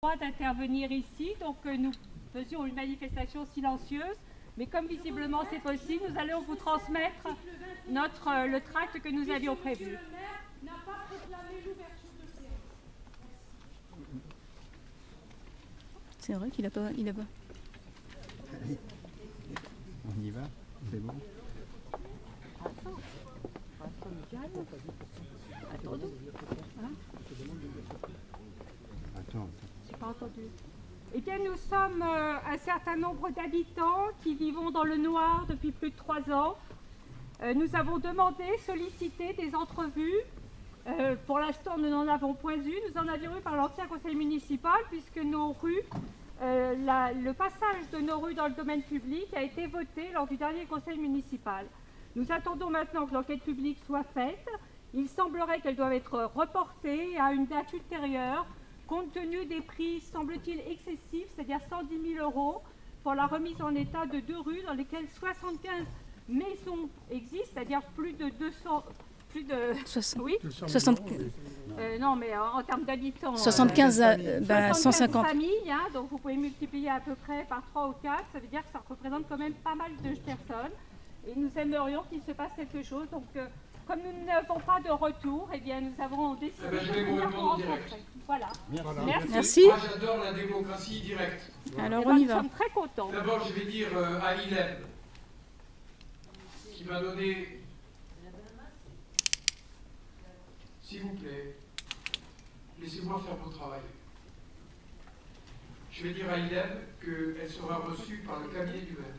droit d'intervenir ici, donc nous faisions une manifestation silencieuse, mais comme visiblement c'est possible, nous allons vous transmettre le tract que nous avions prévu. Le maire n'a pas proclamé l'ouverture de séance. C'est vrai qu'il n'a pas... On y va, c'est bon. Attendez. Attends. J'ai pas entendu. Eh bien, nous sommes un certain nombre d'habitants qui vivons dans le noir depuis plus de 3 ans. Nous avons demandé, sollicité des entrevues. Pour l'instant, nous n'en avons point eu. Nous en avions eu par l'ancien conseil municipal, puisque nos rues, le passage de nos rues dans le domaine public a été voté lors du dernier conseil municipal. Nous attendons maintenant que l'enquête publique soit faite. Il semblerait qu'elle doive être reportée à une date ultérieure, compte tenu des prix, semble-t-il, excessifs, c'est-à-dire 110 000 € pour la remise en état de 2 rues dans lesquelles 75 maisons existent, c'est-à-dire plus de 200... Plus de... 60. Oui 60... non, mais en termes d'habitants... 75, 150 familles, hein, donc vous pouvez multiplier à peu près par 3 ou 4, ça veut dire que ça représente quand même pas mal de personnes. Et nous aimerions qu'il se passe quelque chose, donc... comme nous n'avons pas de retour, eh bien, nous avons décidé je vais vous répondre direct. Voilà. Merci. Moi, j'adore la démocratie directe. Alors, Eh ben, on y nous va. sommes très contents. D'abord, je vais dire à Hélène, qui m'a donné... S'il vous plaît, laissez-moi faire mon travail. Je vais dire à Hélène qu'elle sera reçue par le cabinet du maire.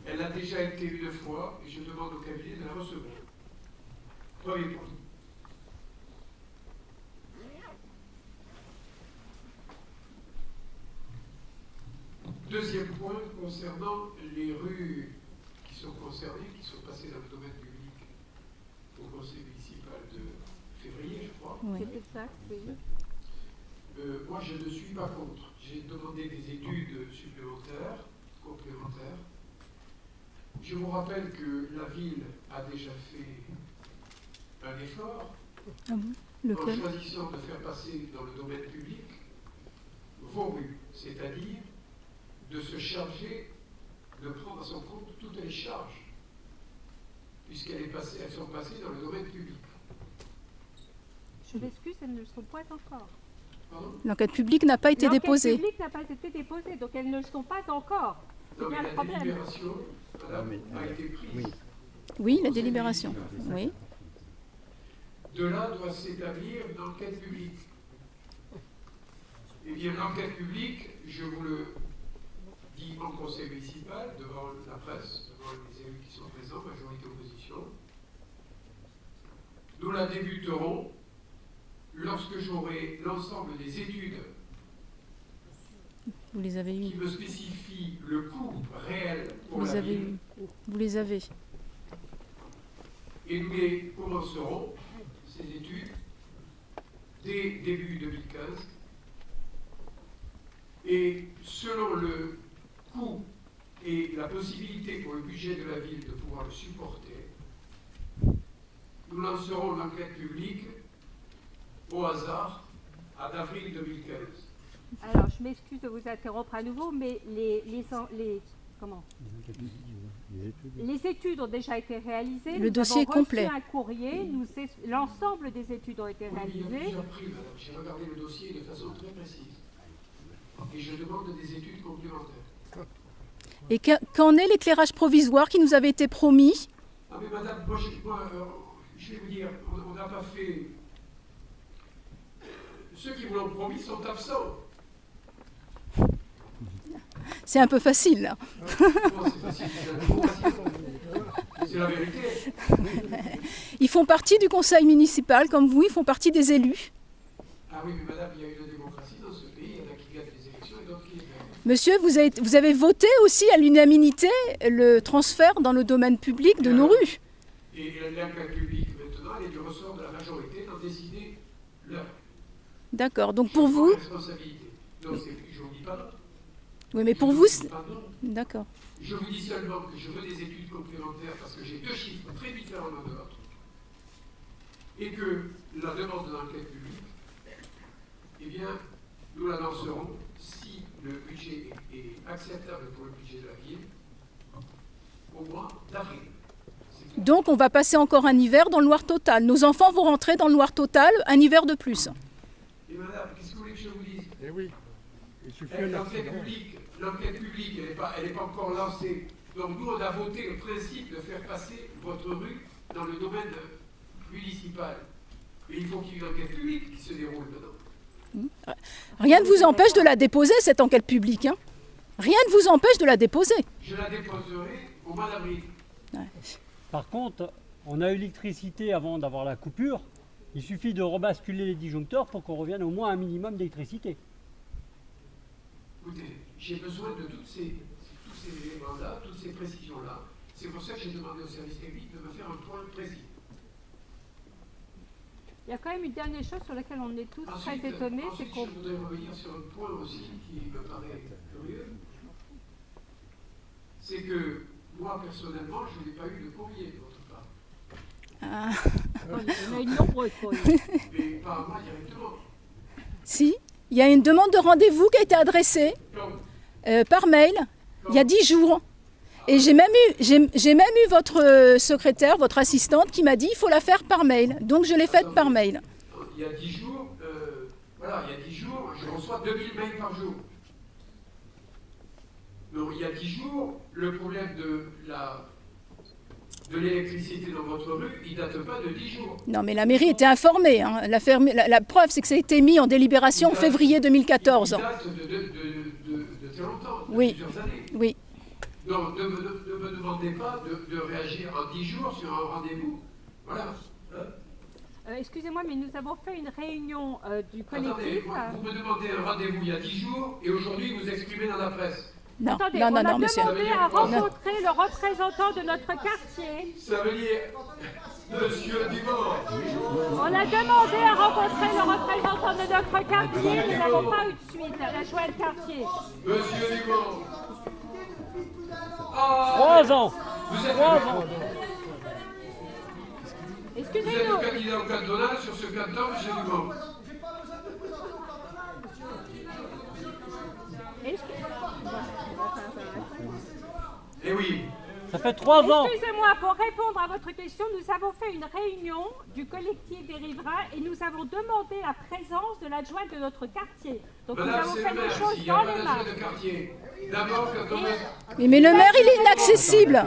Elle a déjà été une fois, et je demande au cabinet de la recevoir. Premier point. Deuxième point, concernant les rues qui sont concernées, qui sont passées dans le domaine public au conseil municipal de février, je crois. Oui. C'est exact, oui. Moi, je ne suis pas contre. J'ai demandé des études supplémentaires, complémentaires. Je vous rappelle que la ville a déjà fait un effort Ah bon? en Lequel? choisissant de faire passer dans le domaine public vos rues, c'est-à-dire de se charger, de prendre à son compte toutes les charges, puisqu'elles sont passées dans le domaine public. Je m'excuse, elles ne le sont pas encore. Pardon? L'enquête publique n'a pas été déposée. L'enquête publique n'a pas été déposée, donc elles ne le sont pas encore. C'est Non, bien mais le la problème. délibération, madame, a été prise. Oui. Oui, la délibération. Oui. De là doit s'établir une enquête publique. Eh bien, l'enquête publique, je vous le dis en conseil municipal, devant la presse, devant les élus qui sont présents, majorité opposition, nous la débuterons lorsque j'aurai l'ensemble des études Vous les avez qui eues. me spécifient le coût réel pour Vous les la avez ville. eues. Vous les avez. Et nous les commencerons, ces études, dès début 2015. Et selon le coût et la possibilité pour le budget de la ville de pouvoir le supporter, nous lancerons l'enquête publique au hasard en avril 2015. Alors, je m'excuse de vous interrompre à nouveau, mais comment les études ont déjà été réalisées. Le dossier est avons reçu complet. un courrier, l'ensemble des études ont été Oui, il y a réalisées. plusieurs prix, madame. J'ai regardé le dossier de façon très précise. Et je demande des études complémentaires. Et qu'en est l'éclairage provisoire qui nous avait été promis? Ah mais madame, moi, je vais vous dire, on n'a pas fait... Ceux qui vous l'ont promis sont absents. C'est un peu facile, là. Comment c'est facile, c'est la démocratie. C'est la vérité. Ils font partie du conseil municipal, comme vous, ils font partie des élus. Ah oui, mais madame, il y a une démocratie dans ce pays, il y en a qui gagnent les élections et d'autres qui les gagnent. Monsieur, vous avez voté aussi à l'unanimité le transfert dans le domaine public de nos rues. Et l'enquête publique, maintenant, elle est du ressort de la majorité d'en décider l'heure. D'accord, donc pour vous... Responsabilité. Donc, je ne vous dis pas non. Oui, mais pour Je vous... vous dis pas non. D'accord. Je vous dis seulement que je veux des études complémentaires parce que j'ai 2 chiffres très différents l'un de l'autre. Et que la demande de l'enquête publique, eh bien, nous la lancerons si le budget est acceptable pour le budget de la ville au mois d'avril. Donc on va passer encore un hiver dans le noir total. Nos enfants vont rentrer dans le noir total un hiver de plus. Et madame, qu'est-ce que vous voulez que je vous dise? Eh oui, il suffit un L'enquête accident. publique, elle n'est pas encore lancée. Donc nous, on a voté le principe de faire passer votre rue dans le domaine municipal. Mais il faut qu'il y ait une enquête publique qui se déroule maintenant. Rien ne vous empêche de la déposer, cette enquête publique. Hein. Rien ne vous empêche de la déposer. Je la déposerai au mois d'avril. Par contre, on a eu l'électricité avant d'avoir la coupure. Il suffit de rebasculer les disjoncteurs pour qu'on revienne au moins à un minimum d'électricité. Écoutez, j'ai besoin de tous ces éléments-là, toutes ces précisions-là. C'est pour ça que j'ai demandé au service technique de me faire un point précis. Il y a quand même une dernière chose sur laquelle on est tous très étonnés, c'est Ensuite, qu'on... je voudrais revenir sur un point aussi qui me paraît curieux. C'est que moi, personnellement, je n'ai pas eu de courrier de votre part. On a une nombreuse courrier. Mais pas à moi directement. Si, il y a une demande de rendez-vous qui a été adressée par mail il y a 10 jours. Et j'ai même eu votre secrétaire, votre assistante qui m'a dit il faut la faire par mail. Donc je l'ai faite par mail. Il y a 10 jours, je reçois 2000 mails par jour. Donc il y a 10 jours, le problème de l'électricité dans votre rue, il ne date pas de 10 jours. Non mais la mairie était informée. Hein. La preuve c'est que ça a été mis en délibération en février 2014. Il date de très longtemps, de Oui. plusieurs années. Oui. Donc ne me demandez pas de réagir en 10 jours sur un rendez-vous. Voilà. Excusez-moi, mais nous avons fait une réunion du Attendez, collectif. vous me demandez un rendez-vous il y a 10 jours et aujourd'hui vous exprimez dans la presse. Non, Attendez, non, on non, a monsieur. demandé à rencontrer le représentant de notre quartier. Ça veut dire Monsieur Dumont. On a demandé à rencontrer le représentant de notre quartier, nous n'avons pas eu de suite, l'adjoint de quartier. Monsieur Dumont. 3 ans. Vous êtes 3 ans. Vous êtes Excusez-nous. le candidat au cantonal sur ce canton, monsieur Dumont. Eh oui. Ça fait 3 ans. Excusez-moi, pour répondre à votre question, nous avons fait une réunion du collectif des riverains et nous avons demandé la présence de l'adjoint de notre quartier. Donc nous Madame, avons c'est fait le les maire, choses s'il y a dans pas les d'adjoint mains. de quartier. D'abord, quand on met... Mais le maire il est inaccessible.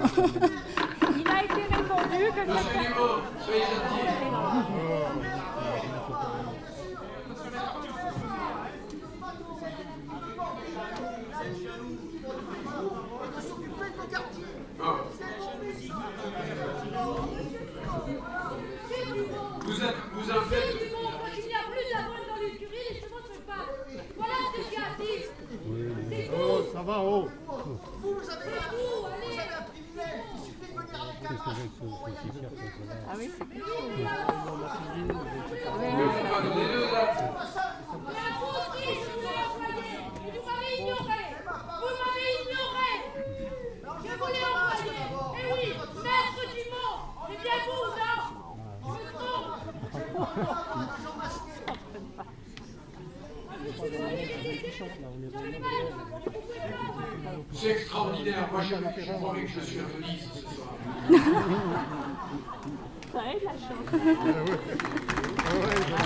Il a été répondu que Monsieur cette... Dumont, soyez gentil. Bon. Vous en faites... Il n'y a plus d'avoine dans l'écurie, les chevaux ne se battent. Voilà ce que j'ai à dire. C'est tout. Oh, ça va, oh. C'est tout, allez. Ah oui, c'est plus Il ne faut pas donner deux dates. Mais à vous aussi, je vous ai envoyé. Et vous m'avez ignoré. Vous m'avez ignoré. Je vous l'ai envoyé. Eh oui, maître Dumont. C'est bien vous, non? Je me trompe. C'est extraordinaire. Moi, je croirais que je suis à Venise ce soir. ça aide la chance.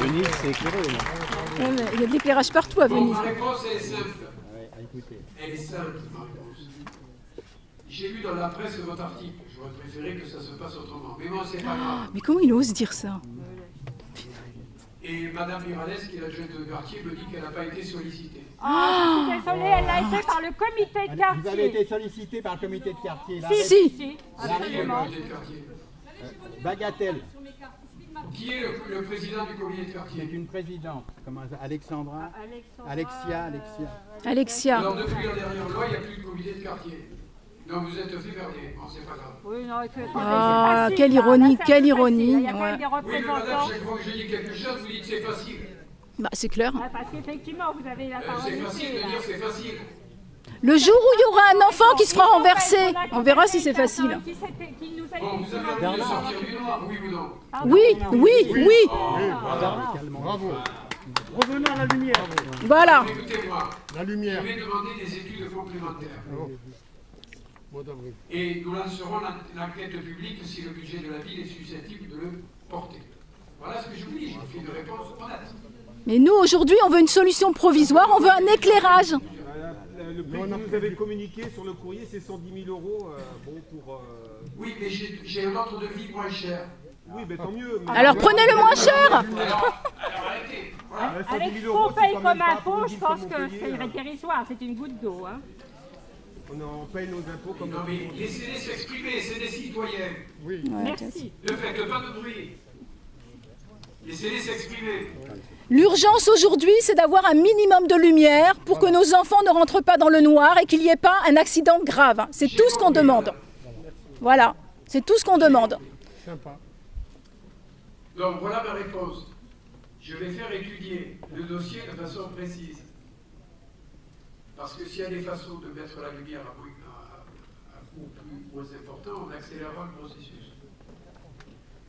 Venise, c'est éclairé. là. Ouais, mais il y a de l'éclairage partout à Bon, Venise. ma réponse, elle est simple. Ouais, écoutez. Elle est simple, ma réponse. J'ai lu dans la presse votre article. J'aurais préféré que ça se passe autrement. Mais bon, c'est pas grave. Mais comment il ose dire ça? Et Madame Mirales, qui est l'adjointe de quartier, me dit qu'elle n'a pas été sollicitée. Ah, je suis désolée, elle a été par le comité de Vous avez quartier. été sollicité par le comité de quartier. Là, Si, Si. si, Qui est le absolument. comité de quartier? Bagatelle. Qui est le président du comité de C'est quartier? une présidente. Comment ça? Alexandra. Alexia. Alexia. Alors, depuis la dernière loi, il n'y a plus de comité de quartier. Donc vous êtes fait garder. Bon, c'est pas grave. Oui, non, c'est Ah, facile, quelle là. ironie, Là, c'est quelle facile. ironie, Il y a quand même ouais. des Oui, mais madame, représentants. chaque fois que je dis quelque chose, vous dites c'est facile. Bah, c'est clair. Ah, parce qu'effectivement, vous avez la C'est parole. facile de dire c'est facile. Le jour où il y aura un enfant qui se fera renverser, on verra si c'est facile. Bon, vous avez envie de sortir du noir, oui ou non? Oui, oui, oui. Bravo. Revenons à la lumière. Voilà. Écoutez-moi, La je lumière. vais demander des études complémentaires. Mois d'avril. Et nous lancerons l'enquête publique si le budget de la ville est susceptible de le porter. Voilà ce que je vous dis, je vous fais une réponse honnête. Mais nous, aujourd'hui, on veut une solution provisoire, on veut un éclairage. Le prix que vous avez communiqué sur le courrier, c'est 110 000 euros. Bon, pour. Oui, mais j'ai un autre devis moins cher. Oui, mais tant mieux. Mais Alors prenez le moins cher. Alors arrêtez. Voilà. 110 Avec 000 ce euros, qu'on c'est paye quand comme même pas impôt, pour une je ville pense comme que Montpellier, c'est dérisoire, c'est une goutte d'eau. Hein. On paye nos impôts comme Non mais laissez-les s'exprimer, c'est des citoyens. Oui. Merci. Ne faites pas de bruit. Laissez-les s'exprimer. L'urgence aujourd'hui, c'est d'avoir un minimum de lumière pour que nos enfants ne rentrent pas dans le noir et qu'il n'y ait pas un accident grave. C'est tout ce qu'on demande. Voilà, c'est tout ce qu'on demande. Sympa. Donc voilà ma réponse. Je vais faire étudier le dossier de façon précise. Parce que s'il y a des façons de mettre la lumière à coût plus moins important, on accélérera le processus.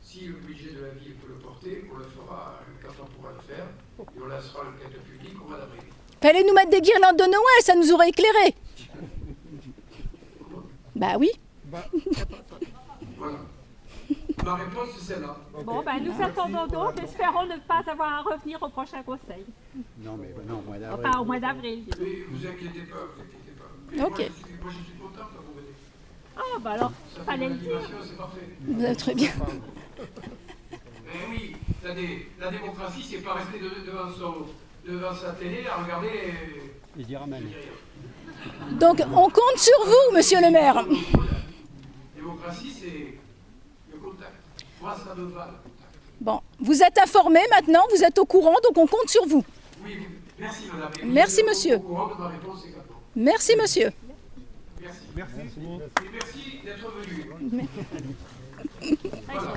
Si le budget de la ville peut le porter, on le fera quand on pourra le faire, et on lancera l'enquête publique au mois d'avril. Fallait nous mettre des guirlandes de Noël, ça nous aurait éclairé. Bah oui. Voilà. Ma réponse, c'est celle-là. Bon, ben, nous attendons donc, espérons ne pas avoir à revenir au prochain conseil. Non, mais non, mois d'avril. Enfin, au mois d'avril. Mais vous inquiétez pas, vous inquiétez pas. Mais Ok. Moi, je suis content quand vous venez. Ah, bah alors, Ça fait fallait une le dire. animation, c'est parfait. Vous êtes très bien. Mais oui, la démocratie, c'est pas rester devant sa télé à regarder Les dirames. Donc on compte sur vous, monsieur le maire. La démocratie, c'est le contact. Moi, ça me va, le contact. Bon, vous êtes informés maintenant, vous êtes au courant, donc on compte sur vous. Oui, merci madame. Et Merci, vous êtes monsieur. au courant de ma réponse également. Merci, monsieur. Merci. Merci. Et merci d'être venu. Voilà.